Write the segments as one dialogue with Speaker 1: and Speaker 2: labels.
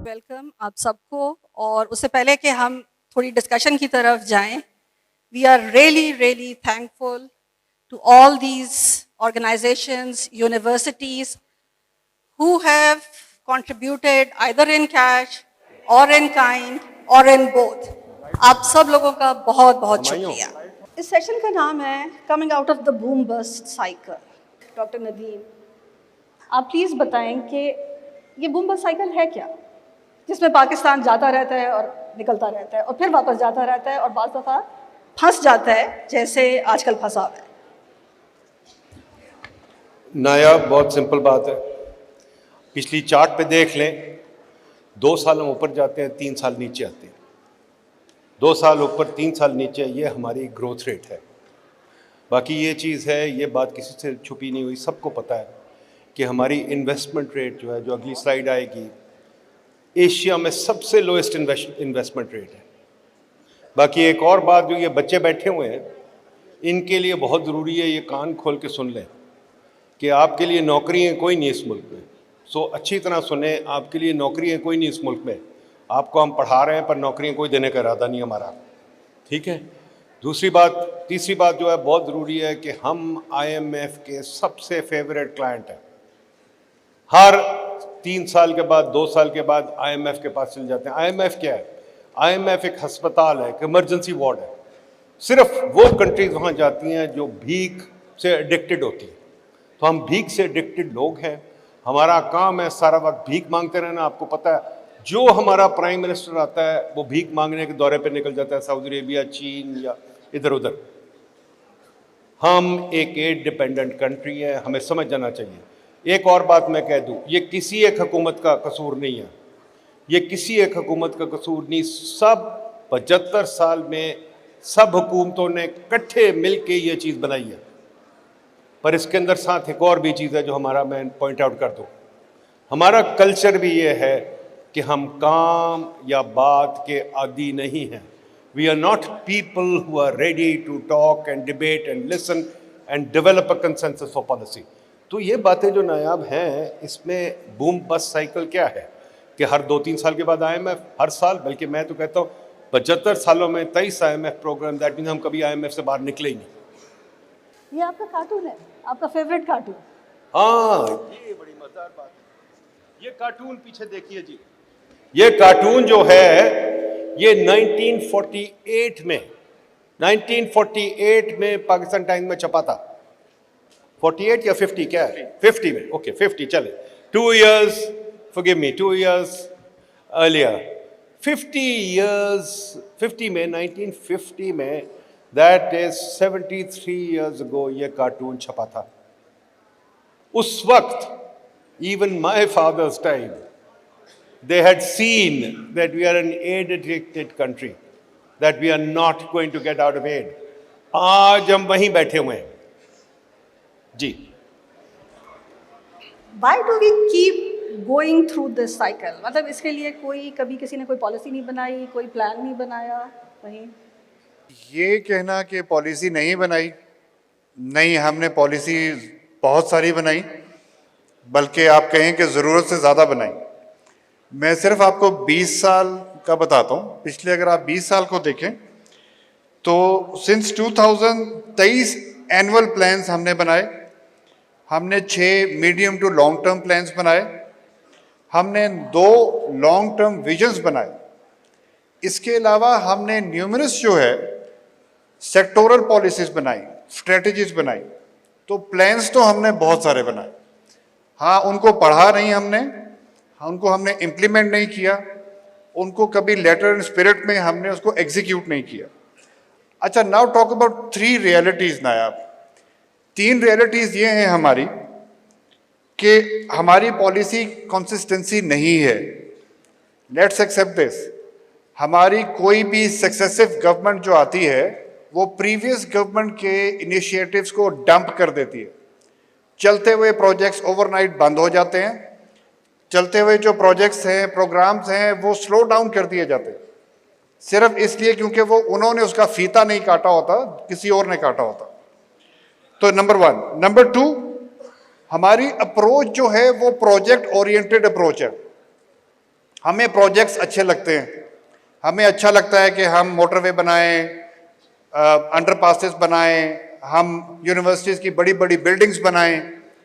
Speaker 1: Welcome आप सबको। और उससे पहले कि हम थोड़ी डिस्कशन की तरफ जाएं, we are really thankful to all these organizations, universities who have contributed either in cash or in kind or in both. आप सब लोगों का बहुत बहुत शुक्रिया। इस सेशन का नाम है coming out of the boom bust cycle. Doctor Nadeem, आप प्लीज़ बताएं कि ये बूम बस्ट साइकिल है क्या, जिसमें पाकिस्तान जाता रहता है और निकलता रहता है और फिर वापस जाता रहता है और बाज़ दफ़ा फंस जाता है जैसे आजकल फंसा हुआ है।
Speaker 2: नायाब, बहुत सिंपल बात है। पिछली चार्ट पे देख लें, 2 साल हम ऊपर जाते हैं, 3 साल नीचे आते हैं। 2 साल ऊपर 3 साल नीचे, ये हमारी ग्रोथ रेट है। बाकी ये चीज़ है, ये बात किसी से छुपी नहीं हुई, सबको पता है कि हमारी इन्वेस्टमेंट रेट जो है, जो अगली स्लाइड आएगी, एशिया में सबसे लोएस्ट इन्वेस्टमेंट रेट है। बाकी एक और बात, जो ये बच्चे बैठे हुए हैं, इनके लिए बहुत ज़रूरी है, ये कान खोल के सुन लें कि आपके लिए नौकरियाँ कोई नहीं इस मुल्क में। सो अच्छी तरह सुने, आपके लिए नौकरियाँ कोई नहीं इस मुल्क में। आपको हम पढ़ा रहे हैं पर नौकरियाँ कोई देने का इरादा नहीं हमारा, ठीक है। तीसरी बात जो है बहुत ज़रूरी है कि हम IMF के सबसे फेवरेट क्लाइंट हैं। हर 3 साल के बाद, 2 साल के बाद IMF के पास चले जाते हैं। IMF क्या है? IMF एक हस्पताल है, एक इमरजेंसी वार्ड है। सिर्फ वो कंट्रीज वहाँ जाती हैं जो भीख से एडिक्टेड होती हैं। तो हम भीख से एडिक्टेड लोग हैं, हमारा काम है सारा वक्त भीख मांगते रहना। आपको पता है, जो हमारा प्राइम मिनिस्टर आता है वो भीख मांगने के दौरे पे निकल जाता है, सऊदी अरेबिया, चीन या इधर उधर। हम एक एड डिपेंडेंट कंट्री है, हमें समझ जाना चाहिए। एक और बात मैं कह दूं, ये किसी एक हुकूमत का कसूर नहीं है, ये किसी एक हुकूमत का कसूर नहीं। सब 75 साल में सब हुकूमतों ने इकट्ठे मिल के ये चीज़ बनाई है। पर इसके अंदर साथ एक और भी चीज़ है जो हमारा, मैं पॉइंट आउट कर दूँ, हमारा कल्चर भी ये है कि हम काम या बात के आदी नहीं हैं। We are not people who are ready to talk and debate and listen and develop a consensus for policy. तो ये बातें जो नायाब हैं, इसमें बूम बस्ट साइकिल क्या है कि हर 2-3 साल के बाद IMF, हर साल, बल्कि मैं तो कहता हूँ 75 सालों में 23 IMF प्रोग्राम। दैट मीन हम कभी IMF से बाहर निकले ही नहीं।
Speaker 1: ये आपका कार्टून है, आपका फेवरेट कार्टून?
Speaker 2: हाँ, ये बड़ी मजेदार बात है। ये कार्टून पीछे देखिए जी, ये कार्टून जो है ये 1948 में पाकिस्तान टाइम्स में छपा था। 48 या 50 क्या है? 50 में, ओके 50 चले। 2 years, forgive me, 2 years earlier, 50 में, 1950 में, that is 73 years ago, ये कार्टून छपा था। उस वक्त, even my father's time, they had seen that we are an aid-addicted country, that we are not going to get out of aid. आज हम वहीं बैठे हुए हैं जी।
Speaker 1: Why do we keep going through this cycle? मतलब इसके लिए कभी किसी ने कोई पॉलिसी नहीं बनाई, कोई प्लान नहीं बनाया? वहीं
Speaker 3: ये कहना कि पॉलिसी नहीं बनाई, नहीं, हमने पॉलिसी बहुत सारी बनाई, बल्कि आप कहें कि ज़रूरत से ज़्यादा बनाई। मैं सिर्फ आपको 20 साल का बताता हूँ। पिछले अगर आप 20 साल को देखें तो सिंस 2023 एनुअल प्लान्स हमने बनाए, हमने 6 medium to long term plans बनाए, हमने 2 लॉन्ग टर्म विजन्स बनाए। इसके अलावा हमने न्यूमरस जो है सेक्टोरल पॉलिसीज बनाई, स्ट्रेटजीज बनाई। तो प्लान्स तो हमने बहुत सारे बनाए। हाँ, उनको पढ़ा नहीं हमने, उनको हमने इम्प्लीमेंट नहीं किया, उनको कभी लेटर एंड स्पिरिट में हमने उसको एग्जीक्यूट नहीं किया। अच्छा, now talk about 3 realities Nayab. 3 realities ये हैं हमारी कि हमारी पॉलिसी कंसिस्टेंसी नहीं है। Let's accept this. हमारी कोई भी सक्सेसिव गवर्नमेंट जो आती है वो प्रीवियस गवर्नमेंट के इनिशिएटिव्स को डंप कर देती है। चलते हुए प्रोजेक्ट्स ओवरनाइट बंद हो जाते हैं, चलते हुए जो प्रोजेक्ट्स हैं, प्रोग्राम्स हैं, वो स्लो डाउन कर दिए जाते हैं, सिर्फ इसलिए क्योंकि वो उन्होंने उसका फीता नहीं काटा होता, किसी और ने काटा होता। तो नंबर 1। नंबर 2, हमारी अप्रोच जो है वो प्रोजेक्ट ओरिएंटेड अप्रोच है। हमें प्रोजेक्ट्स अच्छे लगते हैं, हमें अच्छा लगता है कि हम मोटरवे बनाएं, अंडरपासेस बनाएं, हम यूनिवर्सिटीज़ की बड़ी बड़ी बिल्डिंग्स बनाएं,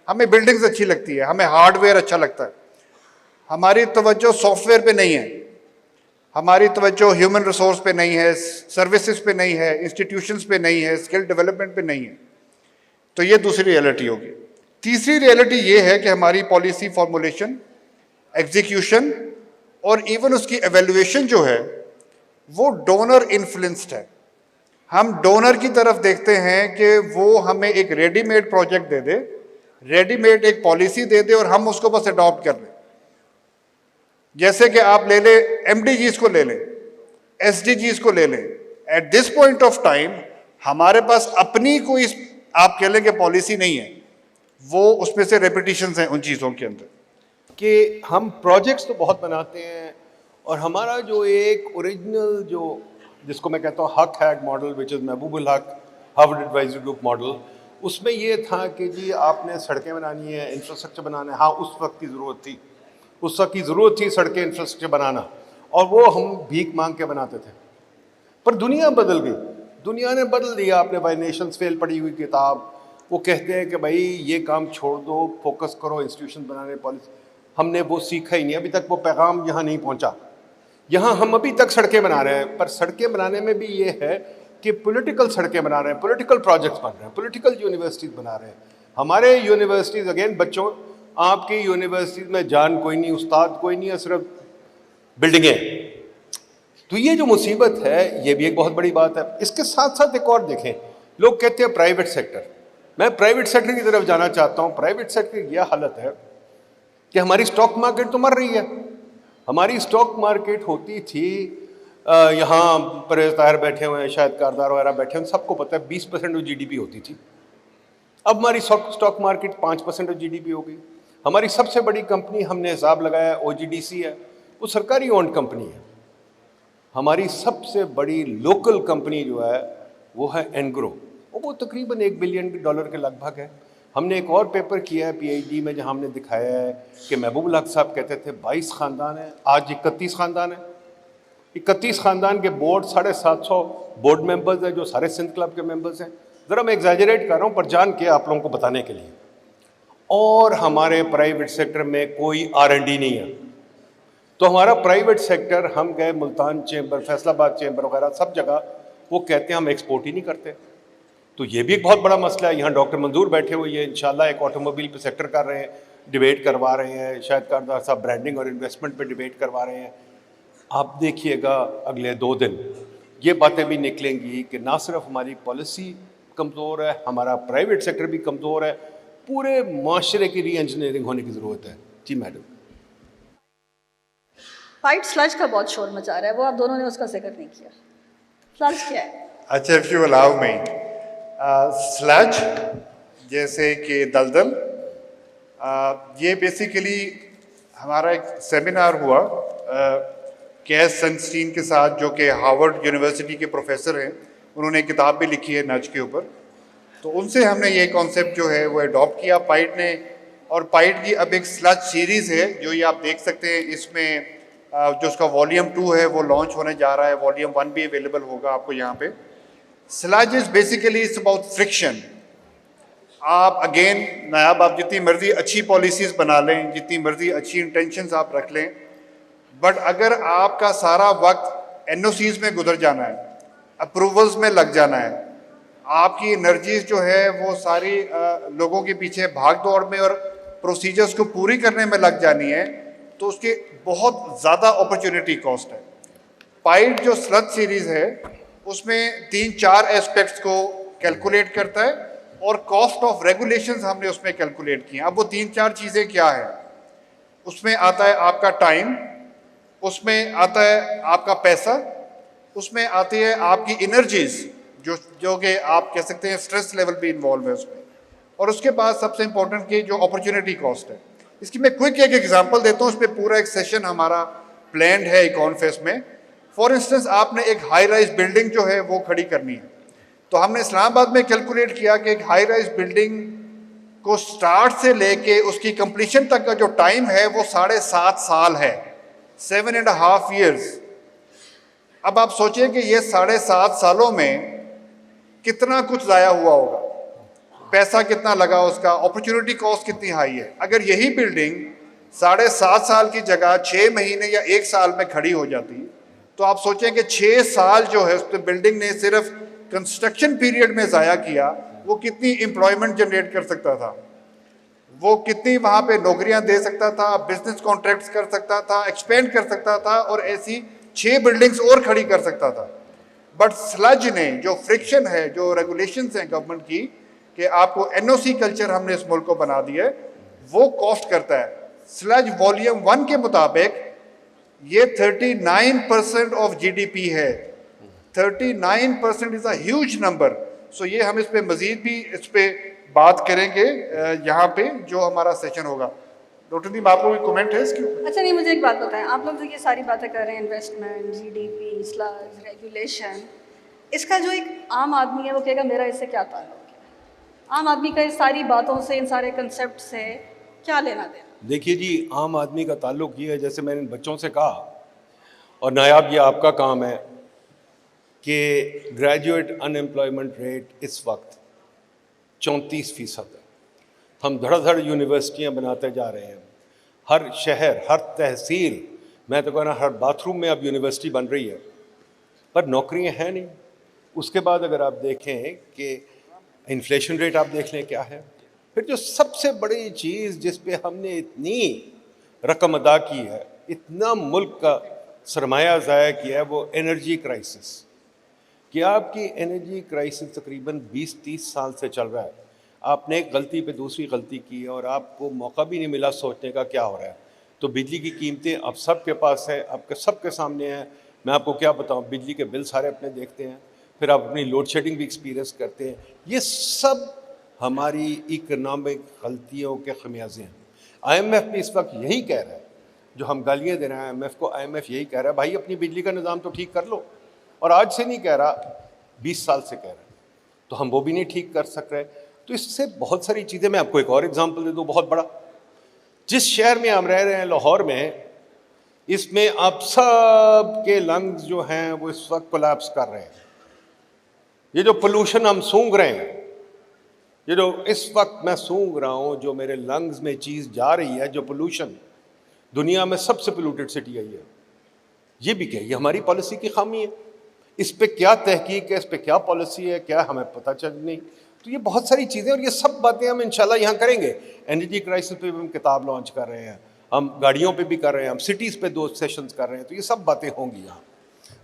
Speaker 3: हमें बिल्डिंग्स अच्छी लगती है, हमें हार्डवेयर अच्छा लगता है। हमारी तवज्जो सॉफ्टवेयर पे नहीं है, हमारी तवज्जो ह्यूमन रिसोर्स पे नहीं है, सर्विसेज पे नहीं है, इंस्टीट्यूशंस पे नहीं है, स्किल डेवलपमेंट पे नहीं है। तो ये दूसरी रियलिटी होगी। तीसरी रियलिटी ये है कि हमारी पॉलिसी फॉर्मुलेशन, एग्जीक्यूशन और इवन उसकी एवेल्युएशन जो है वो डोनर इन्फ्लुएंस्ड है। हम डोनर की तरफ देखते हैं कि वो हमें एक रेडीमेड प्रोजेक्ट दे दे, रेडीमेड एक पॉलिसी दे दे और हम उसको बस अडॉप्ट कर लें। जैसे कि आप ले लें एमडीजीज को ले लें, एसडीजीज को ले लें। At this point of time हमारे पास अपनी कोई आप कह लें कि पॉलिसी नहीं है, वो उसमें से रेपिटिशंस हैं उन चीज़ों के अंदर
Speaker 2: कि हम प्रोजेक्ट्स तो बहुत बनाते हैं और हमारा जो एक ओरिजिनल जो जिसको मैं कहता हूँ हक hack model which is Mahbubul हक हार्वर्ड एडवाइजरी ग्रुप मॉडल, उसमें ये था कि जी आपने सड़कें बनानी है, इंफ्रास्ट्रक्चर बनाना है। हाँ, उस वक्त की ज़रूरत थी, उस वक्त की ज़रूरत थी सड़कें इंफ्रास्ट्रक्चर बनाना, और वो हम भीख मांग के बनाते थे। पर दुनिया बदल गई, दुनिया ने बदल दिया। आपने बाय नेशंस फेल पढ़ी हुई किताब, वो कहते हैं कि भाई ये काम छोड़ दो, फोकस करो इंस्टीट्यूशन बनाने, पॉलिसी। हमने वो सीखा ही नहीं, अभी तक वो पैगाम यहाँ नहीं पहुँचा। यहाँ हम अभी तक सड़कें बना रहे हैं, पर सड़कें बनाने में भी ये है कि पॉलिटिकल सड़कें बना रहे हैं, पॉलिटिकल प्रोजेक्ट्स बन रहे हैं, पॉलिटिकल यूनिवर्सिटीज़ बना रहे हैं। हमारे यूनिवर्सिटीज़ अगेन बच्चों, आपकी यूनिवर्सिटीज़ में जान कोई नहीं, उस्ताद कोई नहीं है, सिर्फ बिल्डिंगें। तो ये जो मुसीबत है ये भी एक बहुत बड़ी बात है। इसके साथ साथ एक और देखें, लोग कहते हैं प्राइवेट सेक्टर। मैं प्राइवेट सेक्टर की तरफ जाना चाहता हूँ। प्राइवेट सेक्टर की यह हालत है कि हमारी स्टॉक मार्केट तो मर रही है। हमारी स्टॉक मार्केट होती थी, यहाँ परेजदार बैठे हुए हैं, शायद कारदार वगैरह बैठे हैं, सबको पता है 20% ऑफ जीडीपी होती थी। अब हमारी स्टॉक मार्केट 5% ऑफ जीडीपी हो गई। हमारी सबसे बड़ी कंपनी, हमने हिसाब लगाया, ओजीडीसी है, वो सरकारी ओन्ड कंपनी है। हमारी सबसे बड़ी लोकल कंपनी जो है वो है एनग्रो, वो तकरीबन $1 बिलियन के लगभग है। हमने एक और पेपर किया है पीआईडी में, जहां हमने दिखाया है कि महबूबुल हक साहब कहते थे 22 ख़ानदान है, आज 31 ख़ानदान है। 31 ख़ानदान के बोर्ड, 750 बोर्ड मेंबर्स हैं जो सारे सिंध क्लब के मेंबर्स हैं। ज़रा मैं एग्जैजरेट कर रहा हूँ पर जान के आप लोगों को बताने के लिए। और हमारे प्राइवेट सेक्टर में कोई R&D नहीं है। तो हमारा प्राइवेट सेक्टर, हम गए मुल्तान चैम्बर, फैसलाबाद चैम्बर वगैरह सब जगह, वो कहते हैं हम एक्सपोर्ट ही नहीं करते। तो ये भी एक बहुत बड़ा मसला है। यहाँ डॉक्टर मंजूर बैठे हुए हैं, इंशाल्लाह एक ऑटोमोबाइल पे सेक्टर कर रहे हैं, डिबेट करवा रहे हैं, शायद कारदार साहब ब्रांडिंग और इन्वेस्टमेंट पे डिबेट करवा रहे हैं। आप देखिएगा अगले 2 दिन ये बातें भी निकलेंगी कि ना सिर्फ हमारी पॉलिसी कमज़ोर है, हमारा प्राइवेट सेक्टर भी कमज़ोर है, पूरे माशरे की री इंजीनियरिंग होने की ज़रूरत है। जी मैडम।
Speaker 1: वाइट स्लज का बहुत शोर मचा रहा है, वो आप दोनों ने उसका जिक्र नहीं किया। स्लज क्या है?
Speaker 3: अच्छा, if you allow me, sludge जैसे कि दलदल, ये बेसिकली हमारा एक सेमिनार हुआ कैस सनस्टीन के साथ, जो कि हार्वर्ड यूनिवर्सिटी के प्रोफेसर हैं। उन्होंने एक किताब भी लिखी है नज के ऊपर। तो उनसे हमने ये कॉन्सेप्ट जो है वो अडॉप्ट किया पाइड ने। और पाइड की अब एक स्लज सीरीज़ है जो ये आप देख सकते हैं। इसमें जो उसका वॉल्यूम 2 है वो लॉन्च होने जा रहा है, वॉल्यूम 1 भी अवेलेबल होगा आपको यहाँ पे। Sludge is basically it's about friction. आप अगेन नायाब, आप जितनी मर्जी अच्छी पॉलिसीज़ बना लें, जितनी मर्जी अच्छी इंटेंशंस आप रख लें, बट अगर आपका सारा वक्त एनओसीज में गुजर जाना है, अप्रूवल्स में लग जाना है, आपकी एनर्जीज जो है वो सारी लोगों के पीछे भाग दौड़ में और प्रोसीजर्स को पूरी करने में लग जानी है, तो उसकी बहुत ज़्यादा अपॉर्चुनिटी कॉस्ट है। पाइड जो स्लज सीरीज़ है उसमें 3-4 एस्पेक्ट्स को कैलकुलेट करता है और कॉस्ट ऑफ रेगुलेशंस हमने उसमें कैलकुलेट किए। अब वो 3-4 चीज़ें क्या है, उसमें आता है आपका टाइम, उसमें आता है आपका पैसा, उसमें आती है आपकी एनर्जीज जो कि आप कह सकते हैं स्ट्रेस लेवल भी इन्वॉल्व है उसमें, और उसके बाद सबसे इंपॉर्टेंट की जो अपॉर्चुनिटी कॉस्ट है। इसकी मैं क्विक एक एग्जांपल देता हूँ, उस पर पूरा एक सेशन हमारा प्लान्ड है EconFest में। फॉर इंस्टेंस आपने एक हाई राइज बिल्डिंग जो है वो खड़ी करनी है, तो हमने इस्लामाबाद में कैलकुलेट किया कि एक हाई राइज बिल्डिंग को स्टार्ट से लेके उसकी कंप्लीशन तक का जो टाइम है वो 7.5 साल है। 7.5 years। अब आप सोचिए कि ये 7.5 सालों में कितना कुछ ज़ाया हुआ होगा, पैसा कितना लगा, उसका अपॉर्चुनिटी कॉस्ट कितनी हाई है। अगर यही बिल्डिंग 7.5 साल की जगह 6 महीने या 1 साल में खड़ी हो जाती, तो आप सोचें कि 6 साल जो है उस बिल्डिंग ने सिर्फ कंस्ट्रक्शन पीरियड में ज़ाया किया, वो कितनी एम्प्लॉयमेंट जनरेट कर सकता था, वो कितनी वहाँ पे नौकरियाँ दे सकता था, बिजनेस कॉन्ट्रैक्ट्स कर सकता था, एक्सपेंड कर सकता था, और ऐसी 6 बिल्डिंग्स और खड़ी कर सकता था। बट स्लज ने, जो फ्रिक्शन है, जो रेगुलेशंस हैं गवर्नमेंट की कि आपको एनओसी कल्चर हमने इस मुल्क को बना दिया है, वो कॉस्ट करता है। स्लज वॉल्यूम 1 के मुताबिक ये 39% ऑफ जीडीपी है। 39% इज अ ह्यूज नंबर। सो ये हम इस पे मजीद भी इस पे बात करेंगे यहाँ पे जो हमारा सेशन होगा। डॉक्टर नीम, आपको कोई कमेंट है इसके ऊपर?
Speaker 1: अच्छा, नहीं, मुझे एक बात बताएं, आप लोग जो ये सारी बातें कर रहे हैं, इन्वेस्टमेंट, जीडीपी, स्लज, रेगुलेशन, इसका जो एक आम आदमी है वो कहेगा मेरा इससे क्या ताल्लुक है? आम आदमी का इस सारी बातों से, इन सारे कंसेप्ट से क्या लेना देना?
Speaker 2: देखिए जी, आम आदमी का ताल्लुक ये है, जैसे मैंने बच्चों से कहा, और नायाब ये आपका काम है कि ग्रेजुएट अनएम्प्लॉयमेंट रेट इस वक्त 34% है। हम धड़ाधड़ यूनिवर्सिटियां बनाते जा रहे हैं, हर शहर, हर तहसील, मैं तो कहना हर बाथरूम में अब यूनिवर्सिटी बन रही है, पर नौकरियां हैं नहीं। उसके बाद अगर आप देखें कि इन्फ्लेशन रेट आप देख लें क्या है, फिर जो सबसे बड़ी चीज़ जिस पे हमने इतनी रकम अदा की है, इतना मुल्क का सरमाया ज़ाया किया है, वो एनर्जी क्राइसिस। कि आपकी एनर्जी क्राइसिस तकरीबन 20-30 साल से चल रहा है। आपने एक गलती पे दूसरी गलती की और आपको मौका भी नहीं मिला सोचने का क्या हो रहा है। तो बिजली की कीमतें अब सबके पास है, आपके सबके सामने है। मैं आपको क्या बताऊं, बिजली के बिल सारे अपने देखते हैं, फिर आप अपनी लोड शेडिंग भी एक्सपीरियंस करते हैं। ये सब हमारी इकनॉमिक गलतियों के खमियाजे हैं। IMF भी इस वक्त यही कह रहा है, जो हम गालियाँ दे रहे हैं IMF को, IMF यही कह रहा है, भाई अपनी बिजली का निज़ाम तो ठीक कर लो। और आज से नहीं कह रहा, 20 साल से कह रहा है, तो हम वो भी नहीं ठीक कर सक रहे। तो इससे बहुत सारी चीज़ें, मैं आपको एक और एग्जांपल दे दूँ बहुत बड़ा। जिस शहर में हम रह रहे हैं, लाहौर में, इसमें अब सब के लंग्स जो हैं वो इस वक्त कोलैप्स कर रहे हैं। ये जो पोल्यूशन हम सूंघ रहे हैं, ये जो इस वक्त मैं सूंघ रहा हूँ, जो मेरे लंग्स में चीज़ जा रही है, जो पोल्यूशन, दुनिया में सबसे पोल्यूटेड सिटी है ये भी क्या, ये हमारी पॉलिसी की खामी है। इस पे क्या तहकीक है, इस पे क्या पॉलिसी है, क्या हमें पता चल नहीं। तो ये बहुत सारी चीज़ें, और ये सब बातें हम इंशाल्लाह यहाँ करेंगे। एनर्जी क्राइसिस पे भी हम किताब लॉन्च कर रहे हैं, हम गाड़ियों पे भी कर रहे हैं, हम सिटीज़ पे 2 सेशंस कर रहे हैं। तो ये सब बातें होंगी यहाँ।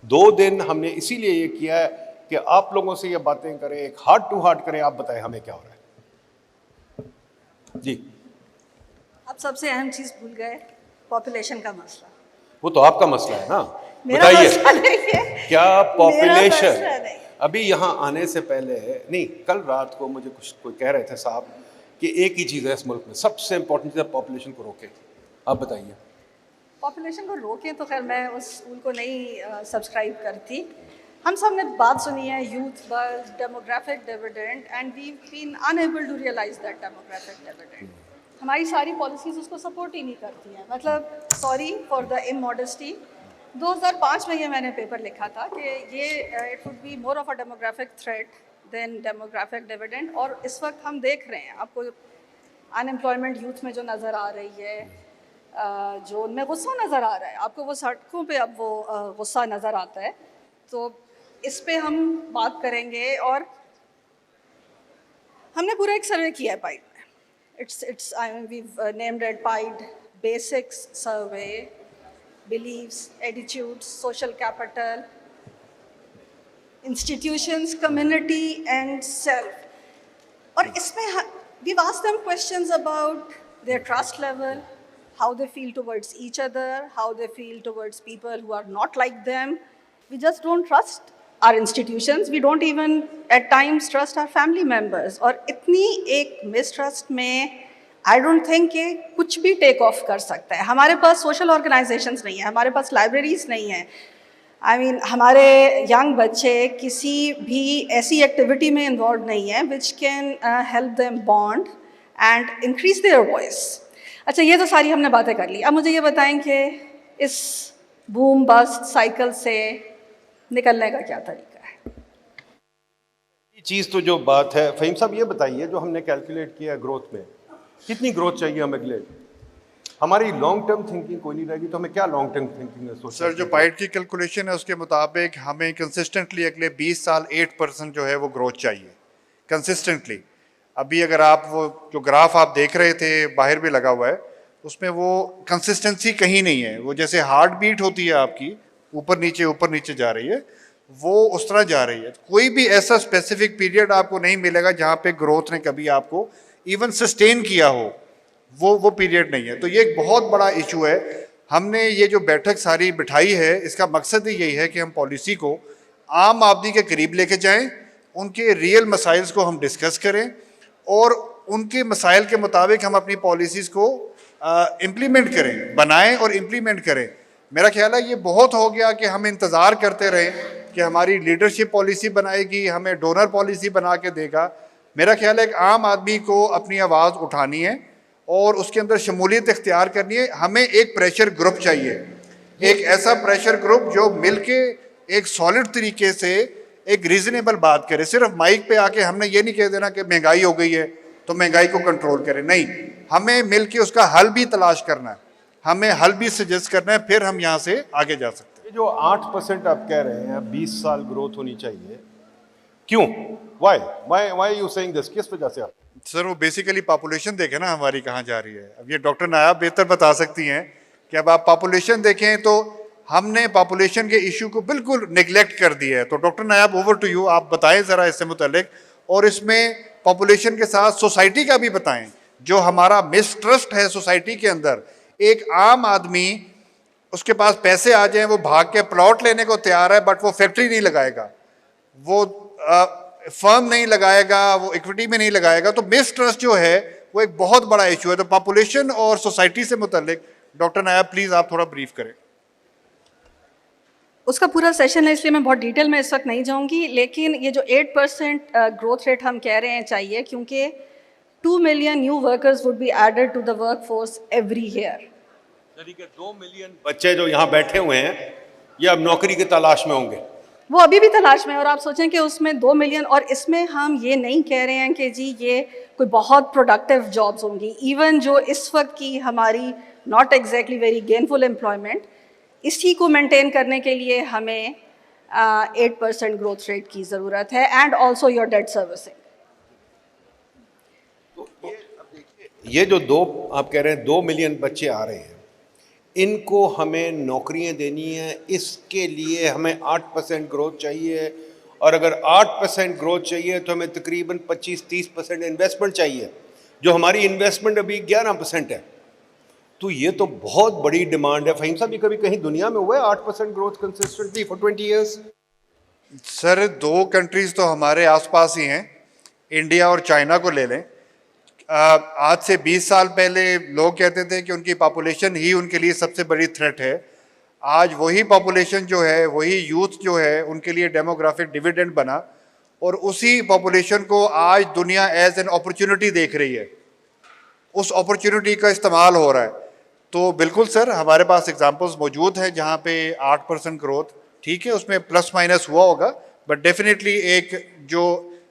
Speaker 2: 2 दिन हमने इसीलिए ये किया है कि आप लोगों से ये बातें करें, एक हार्ट टू हार्ट करें। आप बताएं हमें क्या हो रहा है जी।
Speaker 1: आप सबसे अहम चीज़ भूल गए, पॉपुलेशन का मसला।
Speaker 2: वो तो आपका मसला है ना,
Speaker 1: मेरा
Speaker 2: बताइए
Speaker 1: मसला नहीं है।
Speaker 2: क्या
Speaker 1: मेरा
Speaker 2: पॉपुलेशन।
Speaker 1: मसला नहीं।
Speaker 2: अभी यहाँ आने से पहले, नहीं, कल रात को मुझे कोई कह रहे थे साहब कि एक ही चीज़ है इस मुल्क में सबसे इंपॉर्टेंट चीज़ है, पॉपुलेशन को रोके। आप बताइए।
Speaker 1: पॉपुलेशन को रोकें तो खैर मैं उस स्कूल को नहीं सब्सक्राइब करती। हम सब ने बात सुनी है, youth buzz, demographic dividend, and we been unable to realise that demographic dividend. हमारी सारी पॉलिसीज़ उसको सपोर्ट ही नहीं करती हैं। मतलब सॉरी फॉर द इमॉडेस्टी, 2005 में ये मैंने पेपर लिखा था कि ये it would be more of a demographic threat than demographic dividend. और इस वक्त हम देख रहे हैं, आपको अनएम्प्लॉयमेंट यूथ में जो नज़र आ रही है, जो उनमें गुस्सा नज़र आ रहा है, आपको वो सड़कों पे अब वो गुस्सा नज़र आता है। तो इस पे हम बात करेंगे। और हमने पूरा एक सर्वे किया है पाइड में। It's I mean we've named it PIDE, Basics Survey, Beliefs, Attitudes, Social Capital, Institutions, Community and Self. और इसमें we've asked them questions about their trust level, how they feel towards each other, how they feel towards people who are not like them. We just don't trust our institutions. We don't even at times trust our family members. और इतनी एक mistrust में I don't think कि कुछ भी take off कर सकता है। हमारे पास सोशल ऑर्गेनाइजेशंस नहीं है, हमारे पास लाइब्रेरीज नहीं है। I mean, हमारे यंग बच्चे किसी भी ऐसी एक्टिविटी में इन्वॉल्व नहीं है which can help them bond and increase their voice. अच्छा, ये तो सारी हमने बातें कर ली। अब मुझे ये बताएं कि इस बूम बस्ट साइकिल से निकलने का क्या तरीका है?
Speaker 2: ये चीज़ तो जो बात है, फ़हीम साहब ये बताइए, जो हमने कैलकुलेट किया ग्रोथ में, कितनी ग्रोथ चाहिए हमें अगले, हमारी लॉन्ग टर्म थिंकिंग कोई नहीं रहेगी तो हमें क्या लॉन्ग टर्म थिंकिंग है?
Speaker 3: सर जो पाइड की कैलकुलेशन है उसके मुताबिक हमें कंसिस्टेंटली अगले 20 साल 8% जो है वो ग्रोथ चाहिए कंसिस्टेंटली। अभी अगर आप वो जो ग्राफ आप देख रहे थे बाहर भी लगा हुआ है, उसमें वो कंसिस्टेंसी कहीं नहीं है। वो जैसे हार्ट बीट होती है आपकी, ऊपर नीचे जा रही है, वो उस तरह जा रही है। कोई भी ऐसा स्पेसिफिक पीरियड आपको नहीं मिलेगा जहाँ पे ग्रोथ ने कभी आपको इवन सस्टेन किया हो, वो पीरियड नहीं है। तो ये एक बहुत बड़ा इशू है। हमने ये जो बैठक सारी बिठाई है, इसका मकसद ही यही है कि हम पॉलिसी को आम आदमी के करीब लेके जाएं, उनके रियल मसाइल्स को हम डिस्कस करें और उनके मसाइल के मुताबिक हम अपनी पॉलिसीज़ को इम्प्लीमेंट करें, बनाएं और इम्प्लीमेंट करें। मेरा ख्याल है ये बहुत हो गया कि हम इंतज़ार करते रहें कि हमारी लीडरशिप पॉलिसी बनाएगी, हमें डोनर पॉलिसी बना के देगा। मेरा ख्याल है कि आम आदमी को अपनी आवाज़ उठानी है और उसके अंदर शमूलियत इख्तियार करनी है। हमें एक प्रेशर ग्रुप चाहिए, एक ऐसा प्रेशर ग्रुप जो मिलके एक सॉलिड तरीके से एक रीजनेबल बात करे। सिर्फ माइक पे आके हमने ये नहीं कह देना कि महंगाई हो गई है तो महंगाई को कंट्रोल करें, नहीं, हमें मिलके उसका हल भी तलाश करना है, हमें हल भी सजेस्ट करना है, फिर हम यहाँ से आगे जा सकते हैं।
Speaker 2: ये जो 8% आप कह रहे हैं 20 साल ग्रोथ होनी चाहिए, क्यों, वाई यू सेइंग दिस, किस वजह से आप?
Speaker 3: सर वो बेसिकली पॉपुलेशन देखें ना हमारी कहाँ जा रही है। अब ये डॉक्टर नायाब बेहतर बता सकती हैं कि अब आप पॉपुलेशन देखें तो हमने पॉपुलेशन के इशू को बिल्कुल निगलेक्ट कर दिया है। तो doctor Nayab over to you, आप बताएं ज़रा इससे मुतल्लिक, और इसमें पॉपुलेशन के साथ सोसाइटी का भी बताएं। जो हमारा मिसट्रस्ट है सोसाइटी के अंदर, एक आम आदमी उसके पास पैसे आ जाएं, वो भाग के प्लॉट लेने को तैयार है, बट वो फैक्ट्री नहीं लगाएगा, वो फर्म नहीं लगाएगा, वो इक्विटी में नहीं लगाएगा। तो मिसट्रस्ट जो है वो एक बहुत बड़ा इशू है। तो पॉपुलेशन और सोसाइटी से मुतल्लिक डॉक्टर नायाब प्लीज आप थोड़ा ब्रीफ करें।
Speaker 1: उसका पूरा सेशन है इसलिए मैं बहुत डिटेल में इस वक्त नहीं जाऊंगी, लेकिन ये जो 8% ग्रोथ रेट हम कह रहे हैं चाहिए, क्योंकि 2 million new workers would be added to the workforce every year.
Speaker 2: यानी कि 2 मिलियन बच्चे जो यहाँ बैठे हुए हैं ये अब नौकरी की तलाश में होंगे,
Speaker 1: वो अभी भी तलाश में है। और आप सोचें कि उसमें 2 मिलियन, और इसमें हम ये नहीं कह रहे हैं कि जी ये कोई बहुत प्रोडक्टिव जॉब्स होंगी। इवन जो इस वक्त की हमारी not exactly very gainful employment, इसी को मेंटेन करने के लिए हमें 8% ग्रोथ रेट की ज़रूरत है, and also your debt servicing.
Speaker 2: ये जो दो आप कह रहे हैं 2 मिलियन बच्चे आ रहे हैं, इनको हमें नौकरियां देनी है, इसके लिए हमें 8% ग्रोथ चाहिए, और अगर 8% ग्रोथ चाहिए तो हमें तकरीबन 25-30% इन्वेस्टमेंट चाहिए, जो हमारी इन्वेस्टमेंट अभी 11% है। तो ये तो बहुत बड़ी डिमांड है। फ़हीम साहब, ये कभी कहीं दुनिया में हुआ है 8% growth consistently for 20 years?
Speaker 3: Sir 2 countries तो हमारे आसपास ही हैं, इंडिया और चाइना को ले लें। आज से 20 साल पहले लोग कहते थे कि उनकी पॉपुलेशन ही उनके लिए सबसे बड़ी थ्रेट है। आज वही पॉपुलेशन जो है, वही यूथ जो है, उनके लिए डेमोग्राफिक डिविडेंड बना, और उसी पॉपुलेशन को आज दुनिया एज एन अपॉर्चुनिटी देख रही है, उस अपॉर्चुनिटी का इस्तेमाल हो रहा है। तो बिल्कुल सर, हमारे पास एग्जांपल्स मौजूद हैं जहाँ पे 8% ग्रोथ, ठीक है, उसमें प्लस माइनस हुआ होगा, बट डेफिनेटली एक जो